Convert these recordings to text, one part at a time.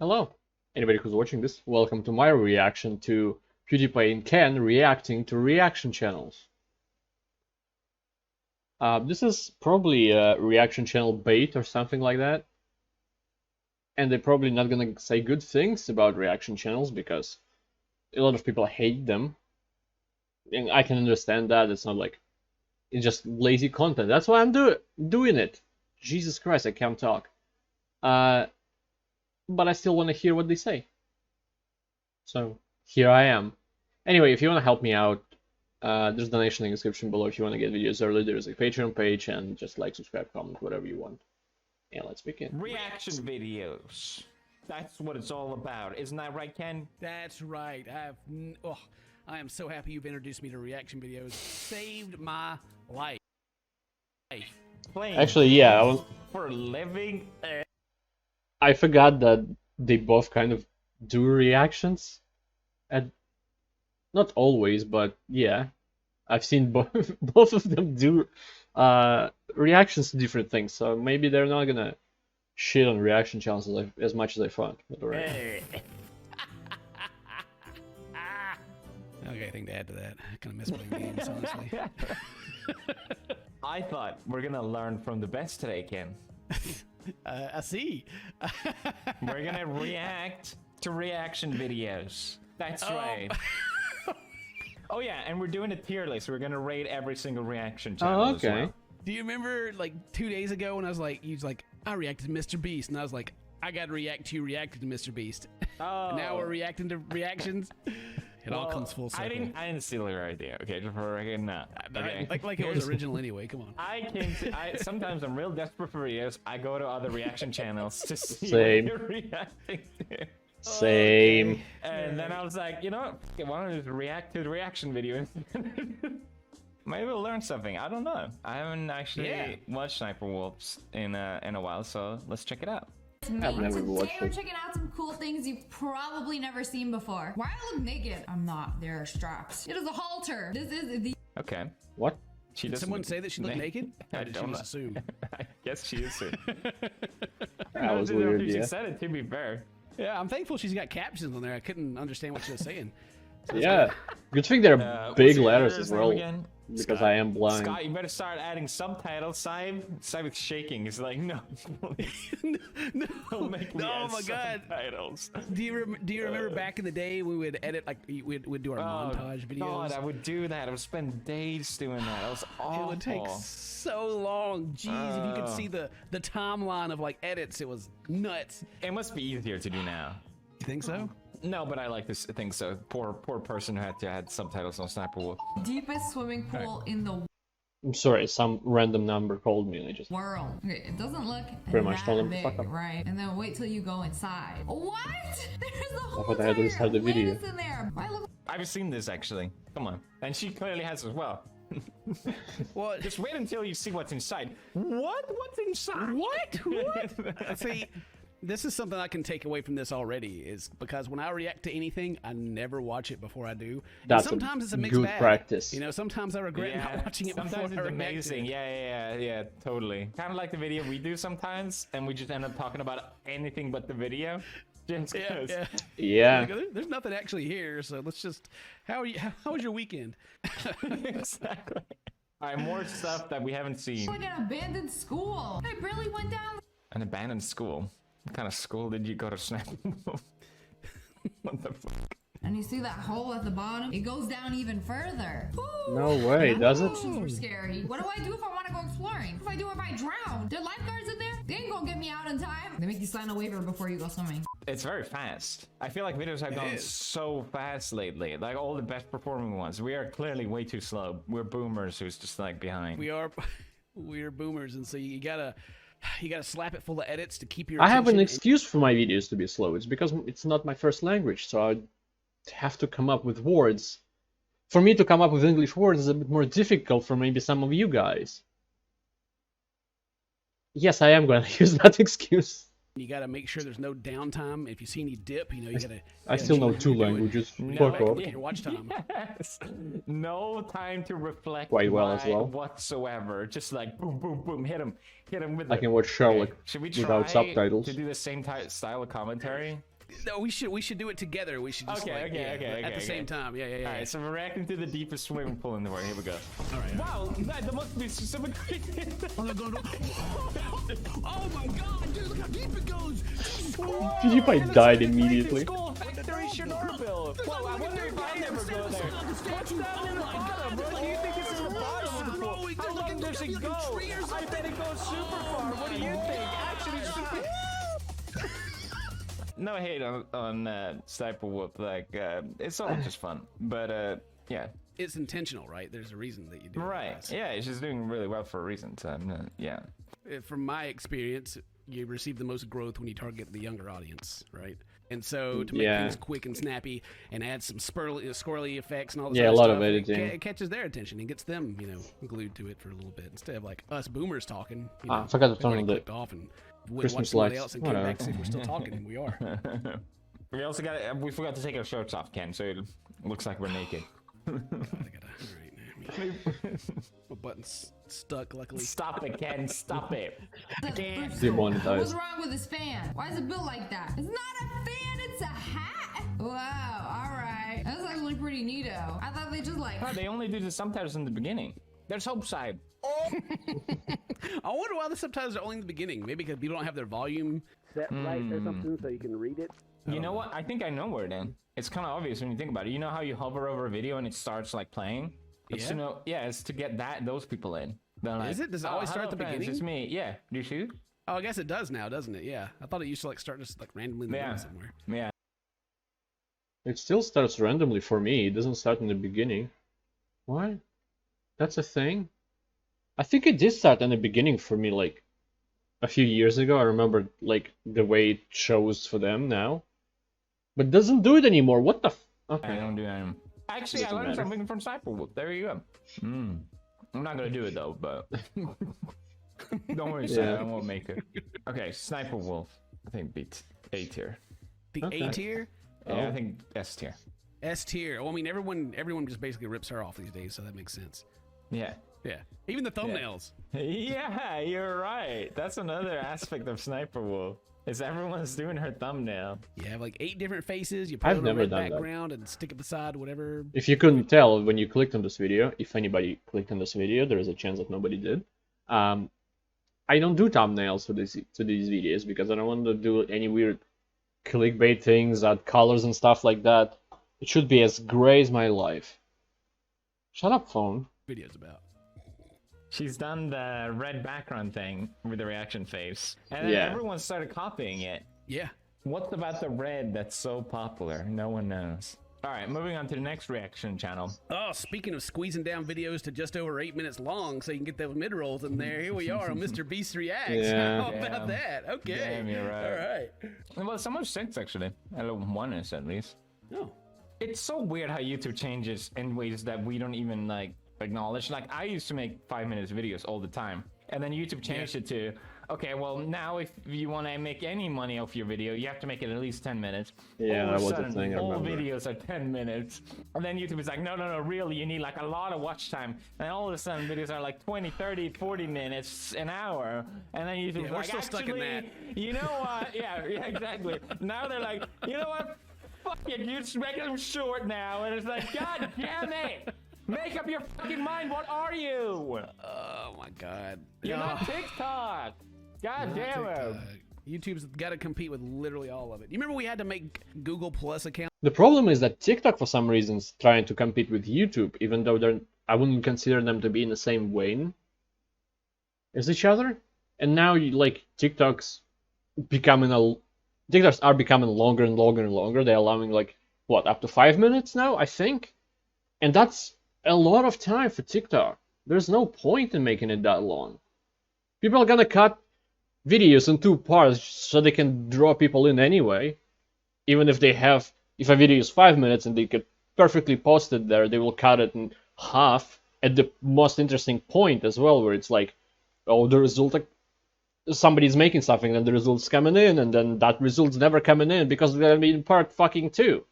Hello, anybody who's watching this, welcome to my reaction to PewDiePie and Ken reacting to reaction channels. This is probably a reaction channel bait or something like that. And they're probably not gonna say good things about reaction channels because a lot of people hate them. And I can understand that. It's not like it's just lazy content. That's why I'm doing it. Jesus Christ, I can't talk. But I still want to hear what they say. So here I am. Anyway, if you want to help me out, there's a donation in the description below if you want to get videos early. There's a Patreon page, and just like, subscribe, comment, whatever you want. And let's begin. Reaction videos. That's what it's all about. Isn't that right, Ken? That's right. I am so happy you've introduced me to reaction videos. Saved my life. Playing Actually, yeah, for a living. I forgot that they both kind of do reactions. Not always, but yeah, I've seen both of them do reactions to different things. So maybe they're not gonna shit on reaction channels as much as I thought. But alright. Okay, thing to add to that. I kind of miss playing games, honestly. I thought we're gonna learn from the best today, Ken. I see. We're gonna react to reaction videos. That's right. Oh yeah, and we're doing a tier list. We're gonna rate every single reaction channel. Oh, okay. As well. Do you remember like 2 days ago when I was like, I reacted to Mr. Beast, and I was like, I gotta react to you reacted to Mr. Beast. Oh. Now we're reacting to reactions. It all comes full circle. I didn't steal your idea. Okay, just for a record, no. Okay. Like it was original anyway. Come on. Sometimes I'm real desperate for videos. I go to other reaction channels to see Same. what they're reacting to. Same. Okay. And then I was like, you know what? Why don't I just react to the reaction video? Maybe we'll learn something. I don't know. I haven't actually watched Sniper Wolves in a while, so let's check it out. I've never watched Today we're it. checking out some cool things you've probably never seen before. Why do I look naked? I'm not. There are straps. It is a halter. This is the. Okay. What? She Did doesn't someone say that she looked naked? I Or did she don't just know. assume? I guess she is too. That was weird, She yeah. said it, to be fair. Yeah, I'm thankful she's got captions on there. I couldn't understand what she was saying. Yeah. Good thing they're What's big your letters editor's as name well. again? Because Scott. I am blind. Scott, you better start adding subtitles. Simon is shaking. He's like, no. Don't make me Oh add my God. subtitles. Do you remember back in the day we would edit we'd do our montage videos? God, I would do that. I would spend days doing that. That was awful. It would take so long. Jeez, if you could see the timeline of like edits, it was nuts. It must be easier to do now. You think so? No, but I like to think so. Poor person who had to add subtitles on Sniper Wolf. deepest swimming pool in the I'm sorry, some random number called me and I just world. Okay, it doesn't look Pretty much told that him to big, fuck up. right? And then wait till you go inside. What? There's a whole thought I had to restart the video. lattice in there. Why look? I've seen this actually. Come on. And she clearly has as well. Well, Just wait until you see what's inside. What? What's inside? What? See, this is something I can take away from this already, is because when I react to anything, I never watch it before I do. And That's sometimes a it's a mixed good bag. practice. You know, sometimes I regret not watching it sometimes before I it's react amazing. to it. Yeah, totally. Kind of like the video we do sometimes, and we just end up talking about anything but the video. Just Yeah, 'cause. yeah. yeah. Like, there's nothing actually here, so let's just. How was your weekend? Exactly. All right, more stuff that we haven't seen. Like an abandoned school. I barely went down. An abandoned school. What kind of school did you go to, Snap? What the fuck? And you see that hole at the bottom? It goes down even further. Ooh, No way, the does it? oceans were scary. What do I do if I want to go exploring? If I do if I drown? There are lifeguards in there? They ain't gonna get me out in time. They make you sign a waiver before you go swimming. It's very fast. I feel like videos have gone is. so fast lately. Like all the best performing ones. We are clearly way too slow. We're boomers who's just like behind. We're boomers, and so you gotta slap it full of edits to keep your. I have an attention. excuse for my videos to be slow. It's because it's not my first language, so I have to come up with words. For me to come up with English words is a bit more difficult for maybe some of you guys. Yes, I am going to use that excuse. You gotta make sure there's no downtime. If you see any dip, you know you gotta. I still know change two what you're doing. languages. No, Fuck off. Look at your watch time. Yes. No time to reflect Quite well as well. whatsoever. Just like boom, boom, boom, hit him with I it. 'em watch Sherlock Should we without try subtitles. to do the same style of commentary? No, we should do it together. We should just Okay, at the same time. Yeah. All right, so we're reacting to the deepest swimming pool in the world. Here we go. All right. Wow, that must be some crazy. Oh, they're going. Oh my God, dude! Look how deep it goes. PewDiePie died immediately. School factory Chernobyl. Well, I wonder if I never go there. What's down in the bottom, bro? Do you think it's in the bottom? How long does it go? I bet it goes super far. What do you think? Actually, super. No hate on Sniper Whoop. Like, it's all just fun. But yeah. It's intentional, right? There's a reason that you do it. Right. Yeah, it's just doing really well for a reason. So yeah. From my experience, you receive the most growth when you target the younger audience, right? And so to make things quick and snappy and add some squirrely effects and all this a other lot stuff, of editing. it catches their attention and gets them, glued to it for a little bit instead of like us boomers talking. I forgot to turn on the clicked off and went Christmas watch somebody lights. else and came back to see if we're still talking, and we are. We forgot to take our shirts off, Ken, so it looks like we're naked. My button's stuck, luckily. Stop it, Ken. Stop it. Demonetized. What's wrong with this fan? Why is it built like that? It's not a fan, it's a hat. Wow, alright. That's actually pretty neato. I thought they just like... Oh, they only do the subtitles in the beginning. There's Hope Side. I wonder why the subtitles are only in the beginning. Maybe because people don't have their volume set right or something, so you can read it. You know what? I think I know where it is. It's kind of obvious when you think about it. You know how you hover over a video and it starts like playing? It's it's to get those people in. Like, is it? Does it always start at the beginning? It's me. Yeah. Do you see it? Oh, I guess it does now, doesn't it? Yeah. I thought it used to like start just like randomly in the middle somewhere. Yeah. It still starts randomly for me. It doesn't start in the beginning. Why? That's a thing? I think it did start in the beginning for me, like, a few years ago. I remember, like, the way it shows for them now. But it doesn't do it anymore. What the f... Okay. I don't do that anymore. Actually, I learned something from Sniper Wolf. There you go. I'm not gonna do it, though, but... Don't worry, Sam. I won't make it. Okay, Sniper Wolf. I think beat A tier. The A tier? Yeah, I think S tier. S tier. Well, I mean, everyone just basically rips her off these days, so that makes sense. Yeah. Yeah. Even the thumbnails. Yeah, you're right. That's another aspect of Sniper Wolf. Is everyone's doing her thumbnail. You have like 8 different faces. You put it on a red background and stick it beside whatever. If you couldn't tell when you clicked on this video, if anybody clicked on this video, there is a chance that nobody did. I don't do thumbnails for these videos because I don't want to do any weird clickbait things, add colors and stuff like that. It should be as gray as my life. Shut up, phone. Videos about. She's done the red background thing with the reaction face, and then everyone started copying it. Yeah. What's about the red that's so popular? No one knows. All right, moving on to the next reaction channel. Oh, speaking of squeezing down videos to just over 8 minutes long so you can get those mid-rolls in there, here we are on Mr. Beast Reacts. Yeah. How about that? Okay. Damn, you're right. All right. Well, so much 6 actually. One is at least. Oh. It's so weird how YouTube changes in ways that we don't even like acknowledge. Like I used to make 5 minutes videos all the time, and then YouTube changed it to, okay, well now if you want to make any money off your video, you have to make it at least 10 minutes. Yeah, that was the thing. All videos are 10 minutes, and then YouTube is like, no, really, you need like a lot of watch time, and all of a sudden videos are like 20, 30, 40 minutes, an hour, and then YouTube's we're like, still stuck in that. You know what? yeah, exactly. Now they're like, you know what? Fuck it, you just make them short now, and it's like, god damn it! Make up your fucking mind. What are you? Oh my god. You're not TikTok. God damn it. YouTube's got to compete with literally all of it. You remember we had to make Google Plus account? The problem is that TikTok, for some reason, is trying to compete with YouTube, even though I wouldn't consider them to be in the same vein as each other. And now, like, TikToks are becoming longer and longer and longer. They're allowing, like, what, up to 5 minutes now, I think? And that's a lot of time for TikTok. There's no point in making it that long. People are gonna cut videos in 2 parts so they can draw people in anyway. Even if if a video is 5 minutes and they could perfectly post it there, they will cut it in half at the most interesting point as well, where it's like, oh, the result, like, somebody's making something and the result's coming in, and then that result's never coming in because they're gonna be in part fucking 2.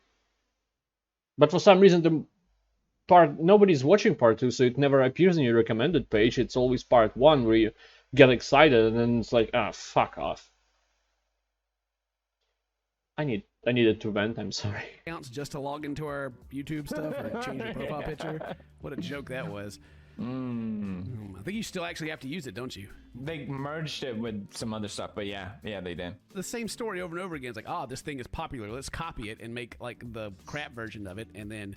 But for some reason, nobody's watching part 2, so it never appears in your recommended page. It's always part 1 where you get excited and then it's like, fuck off. I needed to vent. I'm sorry. Accounts just to log into our YouTube stuff or change your profile picture. What a joke that was. I think you still actually have to use it, don't you? They merged it with some other stuff, but yeah, they did. The same story over and over again. It's like, oh, this thing is popular. Let's copy it and make like the crap version of it, and then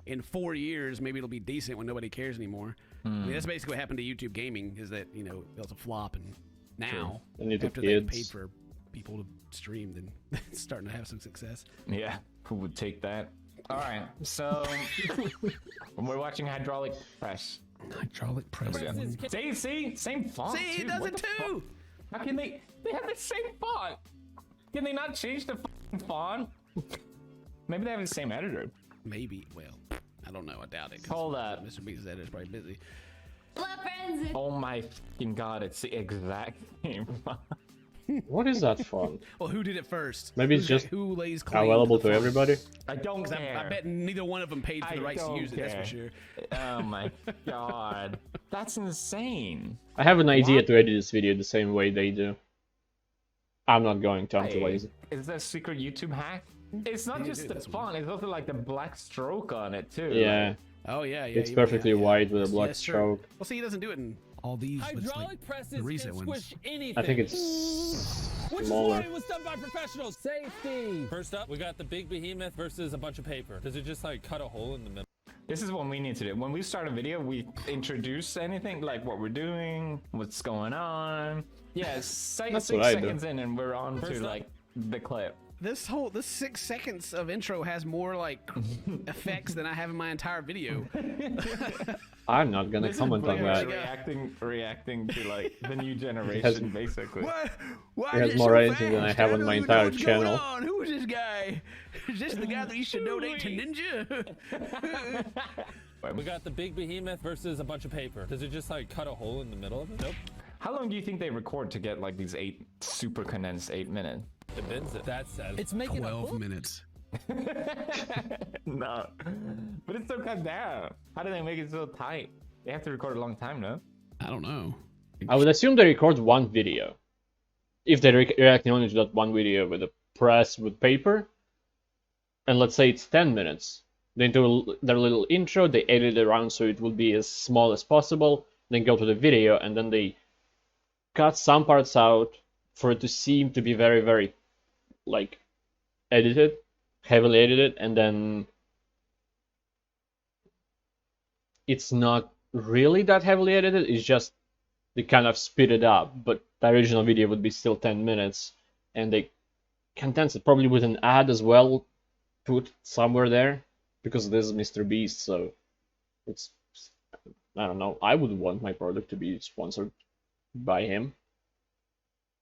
in 4 years, maybe it'll be decent when nobody cares anymore. I mean, that's basically what happened to YouTube gaming. Is that it was a flop, and now after they paid for people to stream, then it's starting to have some success. Yeah, who would take that? All right, so we're watching hydraulic press. Hydraulic press. See, same font. See, he does it too. How can they have the same font? Can they not change the font? Maybe they have the same editor. Maybe. Well, I don't know. I doubt it. Hold up. Mr. Beast's editor's probably busy. Oh my fucking god! It's the exact same font. What is that font? Well, who did it first? Maybe it's just who lays claim available to to everybody. I don't care. I bet neither one of them paid for the rights to use it. That's for sure. Oh my god, that's insane. I have an idea to edit this video the same way they do. I'm not going to. I'm too lazy. Is that a secret YouTube hack? It's not just the font; it's also like the black stroke on it too. Yeah. Like, Oh yeah. It's perfectly white with a black stroke. Well, see, he doesn't do it in all these. Hydraulic presses recent can ones. squish anything. I think it's Which is smaller. why it was done by professionals. Safety. First up, we got the big behemoth versus a bunch of paper. Does it just like cut a hole in the middle? this is what we need to do. When we start a video, we introduce anything like what we're doing, what's going on. Yeah, That's 6 what I do. seconds in, and we're on to like the clip. This 6 seconds of intro has more like effects than I have in my entire video. I'm not gonna comment on that. Reacting to like the new generation, basically. Why It has more rating than I have on my entire channel. Who is this guy? Is this the guy that used to donate to Ninja? We got the big behemoth versus a bunch of paper. Does it just like cut a hole in the middle of it? Nope. How long do you think they record to get like these super condensed 8 minutes? It bends it. That's sad. It's making 12 minutes. No, but it's so cut down. How do they make it so tight? They have to record a long time, no? I don't know. I would assume they record one video. If they're reacting only to that one video with a press with paper, and let's say it's 10 minutes, they do their little intro, they edit it around so it will be as small as possible, then go to the video, and then they cut some parts out for it to seem to be very, very, like, edited, heavily edited, and then it's not really that heavily edited, it's just they kind of speed it up, but the original video would be still 10 minutes, and they condense it probably with an ad as well, put somewhere there, because this is Mr. Beast, so it's, I don't know, I would want my product to be sponsored by him.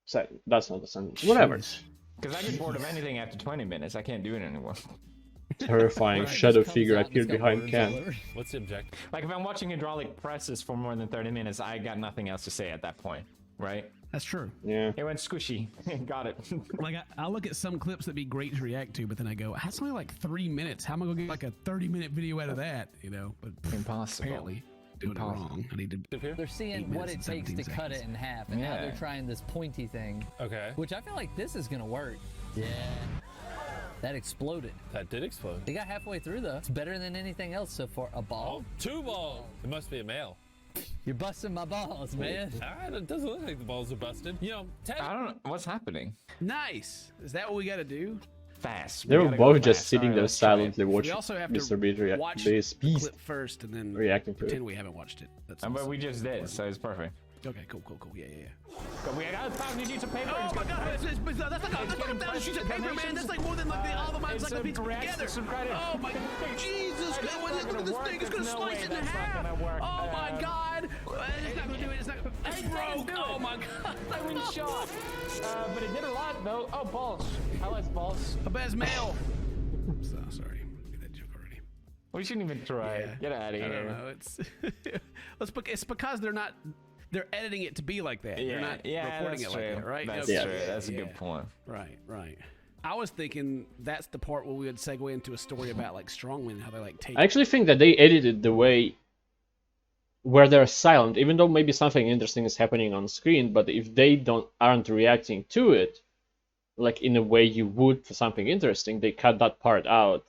So that's not a sentence. Whatever. Because I get bored of anything after 20 minutes. I can't do it anymore. Terrifying shadow figure appeared behind Ken. What's the objective? Like if I'm watching hydraulic presses for more than 30 minutes, I got nothing else to say at that point, right? That's true. Yeah. It went squishy. Got it. Like I look at some clips that'd be great to react to, but then I go, that's only like 3 minutes. How am I gonna get like a 30-minute video out of that? You know, but Impossible. apparently doing it wrong. I need to. They're seeing what it takes to cut it in half, and now they're trying this pointy thing. Okay. Which I feel like this is gonna work. Yeah. That exploded. That did explode. They got halfway through though. It's better than anything else so far. A ball? Oh, 2 balls. It must be a male. You're busting my balls, man. It doesn't look like the balls are busted. You know, I don't know. What's happening? Nice. Is that what we got to do? Fast. They We were gotta go both just fast. sitting Alright, there let's try it. silently We watching also have Mr. to Beast watch Beast the clip first and then reacting to pretend it. we haven't watched it. That's But we just did, so it's perfect. Okay, cool. Yeah. But we got 1,000 sheets of paper. Oh my god, that's like a 1,000 sheets of paper, man. That's like more than like all the minds like pizza together. Oh my Jesus, look at this thing. It's gonna slice it in half. Oh my god. It's not gonna do it. It's not. It's broke. Oh my god. I win shot. But it did a lot though. Oh, balls. I like balls. A best male. So sorry. I made that joke already. We shouldn't even try. Yeah. Get out of here. I don't know. It's because they're editing it to be like that. They're not recording it like that, right? That's Okay. true. That's a good point. Right. I was thinking that's the part where we would segue into a story about like strongmen, how they like take. I actually think that they edited the way where they're silent, even though maybe something interesting is happening on screen, but if they aren't reacting to it, like in a way you would for something interesting, they cut that part out.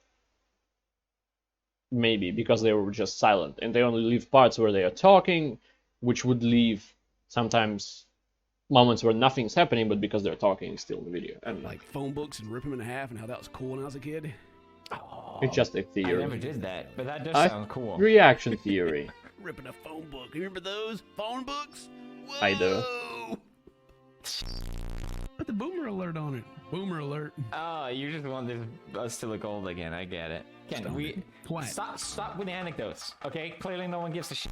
Maybe because they were just silent, and they only leave parts where they are talking, which would leave sometimes moments where nothing's happening, but because they're talking still in the video. And Like phone books and rip them in half, and how that was cool when I was a kid. it's just a I theory. never did that, but that does I- sound cool. Reaction theory. Ripping a phone book. You remember those phone books? Whoa! I do. Put the boomer alert on it. Boomer alert. Oh, you just want us to look old again. I get it. Ken, Stop we it. Quiet. stop with the anecdotes. Okay, clearly no one gives a shit.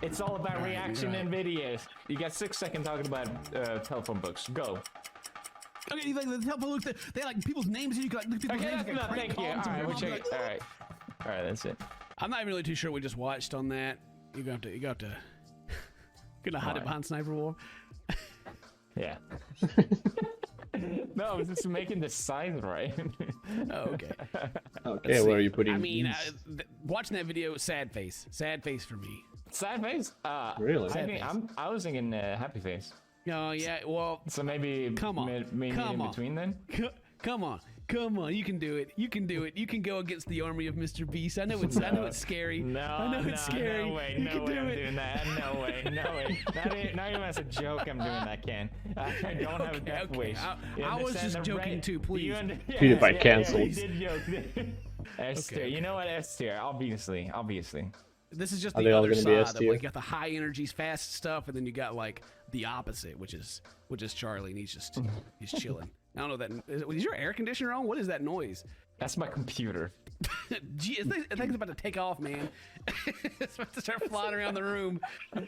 It's all about Right, reaction right. and videos. You got 6 seconds talking about telephone books. Go. Okay, you like the telephone books? They like people's names. You can like look at people's Okay, names. that's enough. Thank you. All right, we'll check it. All right, that's it. I'm not even really too sure what we just watched on that. You got to. Gonna hide it Why? behind Sniper Wolf. Yeah. No, I was just making the size right. Oh, okay. Okay, where are you putting I mean, these? watching that video, sad face for me. Sad face? Really? I think I was thinking happy face. Oh yeah, well, So maybe Come on. maybe Come in on. between then. come on, you can do it. You can do it. You can go against the army of Mr. Beast. I know it's scary. No, I know it's scary. No way, You no can way do I'm it. doing that. No way. Not even as a joke I'm doing that, Ken. I don't have a death okay. wish. You I was understand just the joking too, please. PewDiePie cancelled. Yeah, we did joke. S tier. Okay. You know what? S tier. Obviously. This is just Are the they all other gonna be side S of tier? like you got the high energy fast stuff, and then you got like the opposite, which is Charlie, and he's chilling. I don't know that is your air conditioner on? What is that noise? That's my computer. Gee, I think it's about to take off, man. It's about to start flying around the room.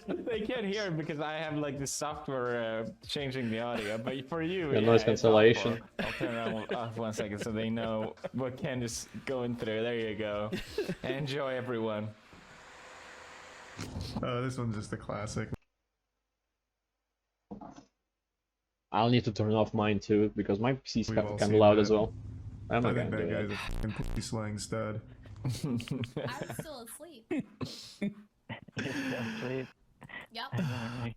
They can't hear it because I have like the software changing the audio. But for you, Yeah, noise it's cancellation. awful. I'll turn it off 1 second so they know what Ken is going through. There you go. Enjoy, everyone. This one's just a classic. I'll need to turn off mine too because my PC's We've kind all of seen loud that. as well. I'm I not think gonna that do guy's it. a fucking pussy slang stud. I was still asleep. Sleep. Yep. Hey,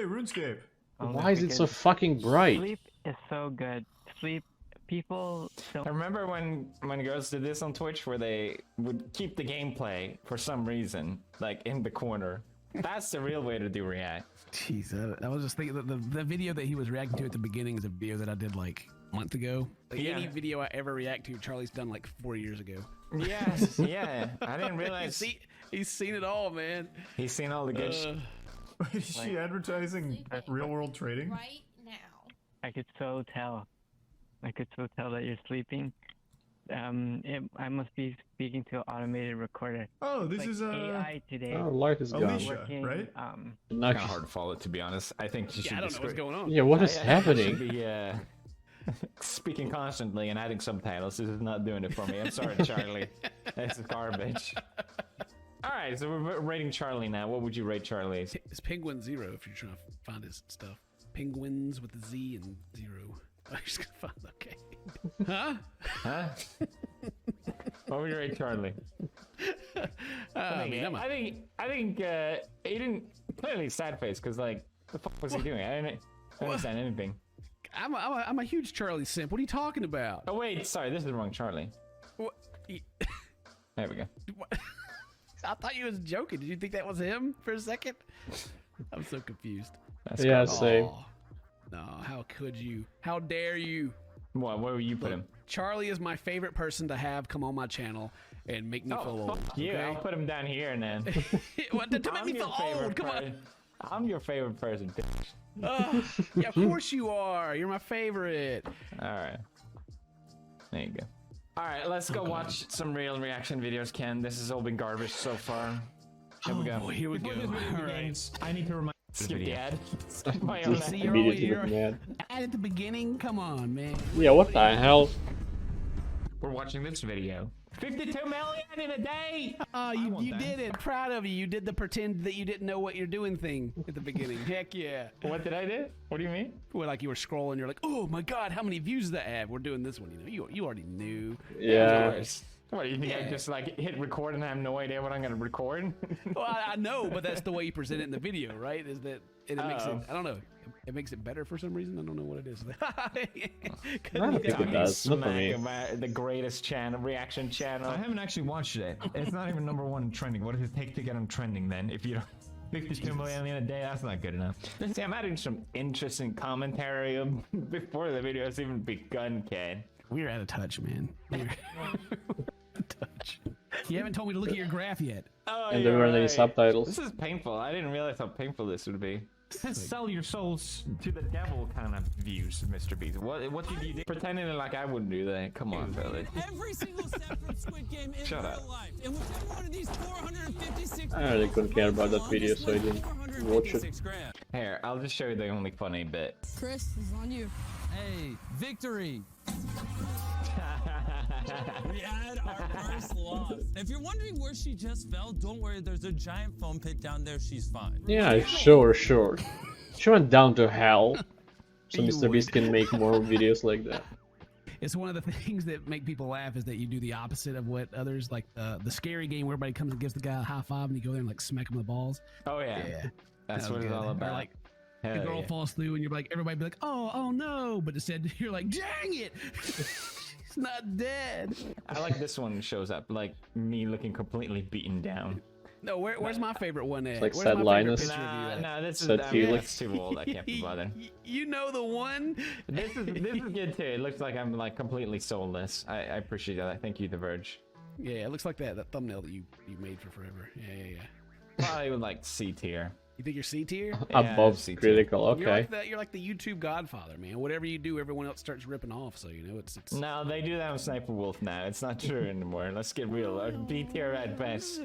RuneScape. Why is it so fucking bright? Sleep is so good. Sleep, people don't. I remember when girls did this on Twitch where they would keep the gameplay for some reason, like in the corner. That's the real way to do React. Jeez, I was just thinking that the video that he was reacting to at the beginning is a video that I did like a month ago. Like Yeah. any video I ever react to, Charlie's done like 4 years ago. Yes, yeah. I didn't realize He's seen it all, man. he's seen all the good shit. Is she advertising real world trading? Right now. I could so tell. I could so tell that you're sleeping. I must be speaking to an automated recorder. Oh, this Like is AI today. Oh, light is gone. Alicia, Working, right? Now Kind of hard to follow, to be honest. I think she should Yeah, I be don't know what's going on. yeah, what is I should happening? be speaking constantly and adding subtitles. This is not doing it for me. I'm sorry, Charlie. That's garbage. All right, so we're rating Charlie now. What would you rate Charlie? It's Penguin Zero if you're trying to find his stuff. Penguins with a Z and zero. I'm just gonna find. Okay. Huh? Huh? What would you rate Charlie? I mean, I think he didn't clearly sad face because like the fuck was he doing? I didn't understand anything. I'm a huge Charlie simp. What are you talking about? Oh wait, sorry, this is the wrong Charlie. What? There we go. I thought you was joking. Did you think that was him for a second? I'm so confused. That's Yeah, cool. same. Aw. No, how could you? How dare you? What? Where would you put Look, him? Charlie is my favorite person to have come on my channel and make me feel Oh, old. fuck you! okay? I'll put him down here and then. What, to make me feel old? Come on. I'm your favorite person. bitch. Yeah, of course you are. You're my favorite. All right. There you go. All right, let's go watch some real reaction videos, Ken. This has all been garbage so far. Here we go. Boy, here we go. All right. I need to remind Skip the ad. Skip my own Just ad. you're immediately always- get mad. And at the beginning, come on, man. Yeah, what the hell? We're watching this video. 52 million in a day! Oh, want you that. did it. Proud of you. You did the pretend that you didn't know what you're doing thing at the beginning. Heck yeah. What did I do? What do you mean? Well, like you were scrolling, you're like, oh my god, how many views does that have? We're doing this one, you already knew. Yeah. What, do you think I Yeah. just like hit record and I have no idea what I'm gonna record? Well, I know, but that's the way you present it in the video, right? Is that and it makes it. I don't know. It makes it better for some reason. I don't know what it is. I don't think it does. Not for me. The greatest channel, reaction channel. I haven't actually watched it. It's not even #1 in trending. What does it take to get on trending then? If you don't 52 million in a day, that's not good enough. See, I'm adding some interesting commentary before the video has even begun, Ken. We're out of touch, man. We're out of touch. You haven't told me to look at your graph yet. Oh, And there weren't any subtitles. This is painful. I didn't realize how painful this would be. Sell your souls to the devil kind of views, Mr. Beast. What did you do? Pretending like I wouldn't do that. Come on, fellas. Every single step from Squid Game in Shut real up. life. And whichever one of these 456 I really couldn't care about that video, so I didn't watch it. Here, I'll just show you the only funny bit. Chris, this is on you. Hey, victory! We had our first loss. If you're wondering where she just fell, don't worry, there's a giant foam pit down there, she's fine. Yeah, sure. She went down to hell, so You Mr. Beast would. can make more videos like that. It's one of the things that make people laugh is that you do the opposite of what others like the scary game where everybody comes and gives the guy a high five and you go there and like smack him in the balls. Oh yeah, that's That what was it's good. all Or, about. like Hell the girl yeah. falls through and you're like everybody be like oh no, but instead you're like dang it, she's not dead. I like this one shows up, like me looking completely beaten down. No, where's my favorite one at? like Where's sad my favorite Linus. picture of you at? Nah, this is Said I mean, Felix. that's too old. I can't be bothered. You know the one. This is good too. It looks like I'm like completely soulless. I appreciate that. Thank you, The Verge. Yeah, it looks like that thumbnail that you made for forever. Yeah. Probably with like C tier. You think you're C tier? Above C tier. critical, You're okay. you're like the YouTube godfather, man. Whatever you do, everyone else starts ripping off. So you know it's No, they do that with Sniper Wolf now. It's not true anymore. Let's get real. B tier at best.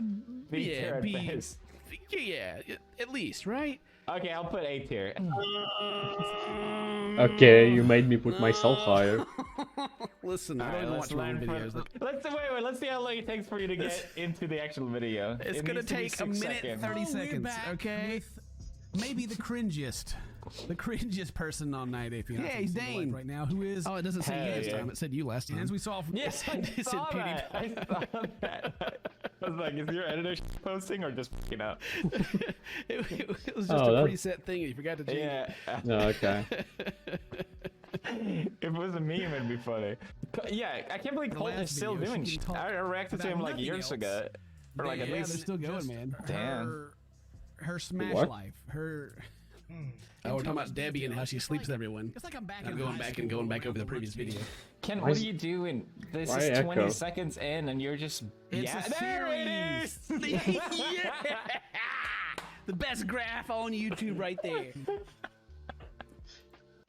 B tier at best. Yeah, at least, right? Okay, I'll put A tier. Okay, you made me put myself higher. Listen, I All don't right, even let's watch my own learn videos. from. Let's see how long it takes for you to get into the actual video. It's It gonna needs to be take a 6 minute seconds. 30 seconds, back okay? Maybe the cringiest person on Night API. Yeah, he's Dane right now. Who is? Oh, it doesn't say Hell you this yeah. time. It said you last time. As we saw from Yes, I it saw said that. I saw that. I was like, is your editor posting or just fucking up? it was just Oh, a that- preset thing. You forgot to change. Yeah. No, okay. If it was a meme, it'd be funny. Yeah, I can't believe Colt last is still video, doing she shit. can talk I reacted to about him like nothing years else. ago. Or like at Yeah, least. they're still going, man. Damn. Her smash What? life. Her. Oh, we're talking about Debbie and how she sleeps with everyone. It's like I'm going back over the previous video. Ken, Why what is- are you doing? This why is 20 echo? seconds in and you're just. It's yeah, a there it is! yeah. The best graph on YouTube right there.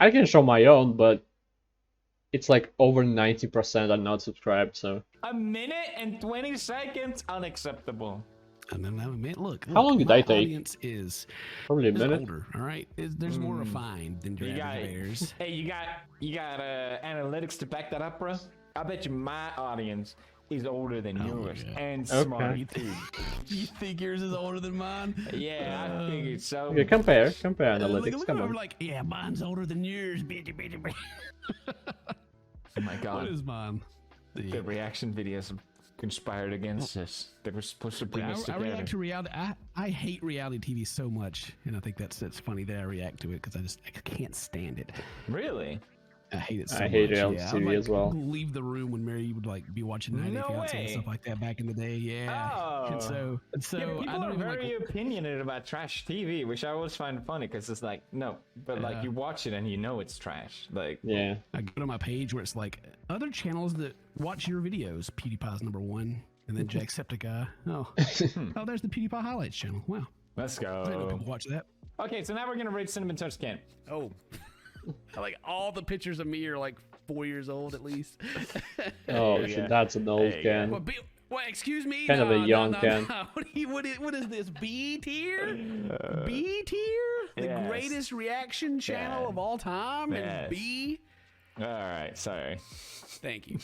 I can show my own, but it's like over 90% are not subscribed, so. A minute and 20 seconds? Unacceptable. And then man, look. How long did my I take? Audience is Probably a minute. older. All right, there's more refined than your You got average bears. Hey, you got analytics to back that up, bro? I bet you my audience is older than yours yeah. and Okay. smarter too. You think yours is older than mine? Yeah, I figured so. Okay, compare analytics, Look come at on. them like, yeah, mine's older than yours, bitch. Oh my god. What is mine? The reaction videos conspired against us. They were supposed to bring Yeah, us I together. react to reality. I hate reality TV so much, and I think that's funny that I react to it because I can't stand it. Really? I hate it so I much. hate reality yeah. TV I'd, like, as well. Leave the room when Mary would like be watching 90 No Day Fiancé way. and stuff like that back in the day. Yeah. Oh. And so Yeah, people I don't are even very like. opinionated about trash TV, which I always find funny because it's like, no, but like Yeah. you watch it and you know it's trash. Like, Yeah. I go to my page where it's like other channels that watch your videos. PewDiePie's #1, and then Jacksepticeye. Oh, oh, there's the PewDiePie highlights channel. Wow, let's I didn't know go. people watch that. Okay, so now we're gonna rate Cinnamon Toast Can. Oh, like all the pictures of me are like 4 years old at least. Oh Yeah. shit, that's an old There you can. What, excuse me? Kind of a young Ken. No. What is this? B tier? B tier? The yes. greatest reaction channel Yeah. of all time? Yes. And B? All right, sorry. Thank you.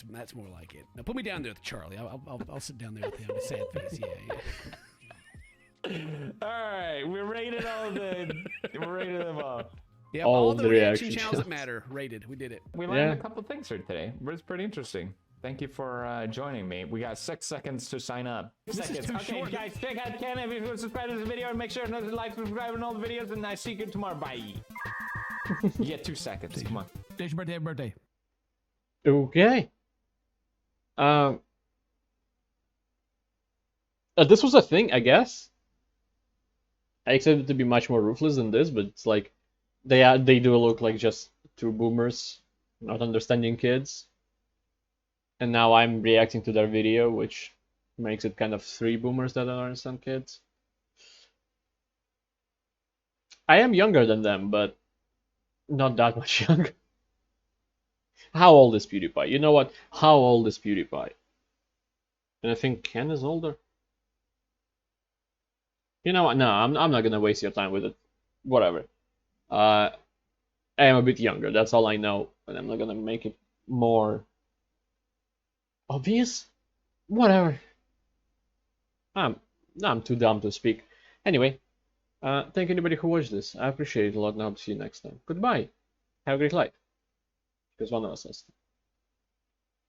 That's more like it. Now put me down there with Charlie. I'll sit down there with him with a sad face. Yeah. All right, we rated all the. We rated them all. Yeah, All all the the reaction reaction channels that channels. matter rated. We did it. We learned Yeah. a couple things here today, but it's pretty interesting. Thank you for joining me. We got 6 seconds to sign up. This is Seconds. too Okay, short. guys, check out Ken if you subscribe to this video and make sure to like, subscribe, and all the videos. And I see you tomorrow. Bye. You get 2 seconds. Come on. Today's your birthday. Happy birthday. Okay. This was a thing, I guess. I expected it to be much more ruthless than this, but it's like they do look like just two boomers not understanding kids. And now I'm reacting to their video, which makes it kind of 3 boomers that don't understand kids. I am younger than them, but not that much younger. How old is PewDiePie? You know what? How old is PewDiePie? And I think Ken is older. You know what? No, I'm not gonna waste your time with it. Whatever. I am a bit younger. That's all I know, and I'm not gonna make it more obvious. Whatever. I'm too dumb to speak. Anyway, thank anybody who watched this. I appreciate it a lot, and I hope to see you next time. Goodbye. Have a great life. Because one of us has to.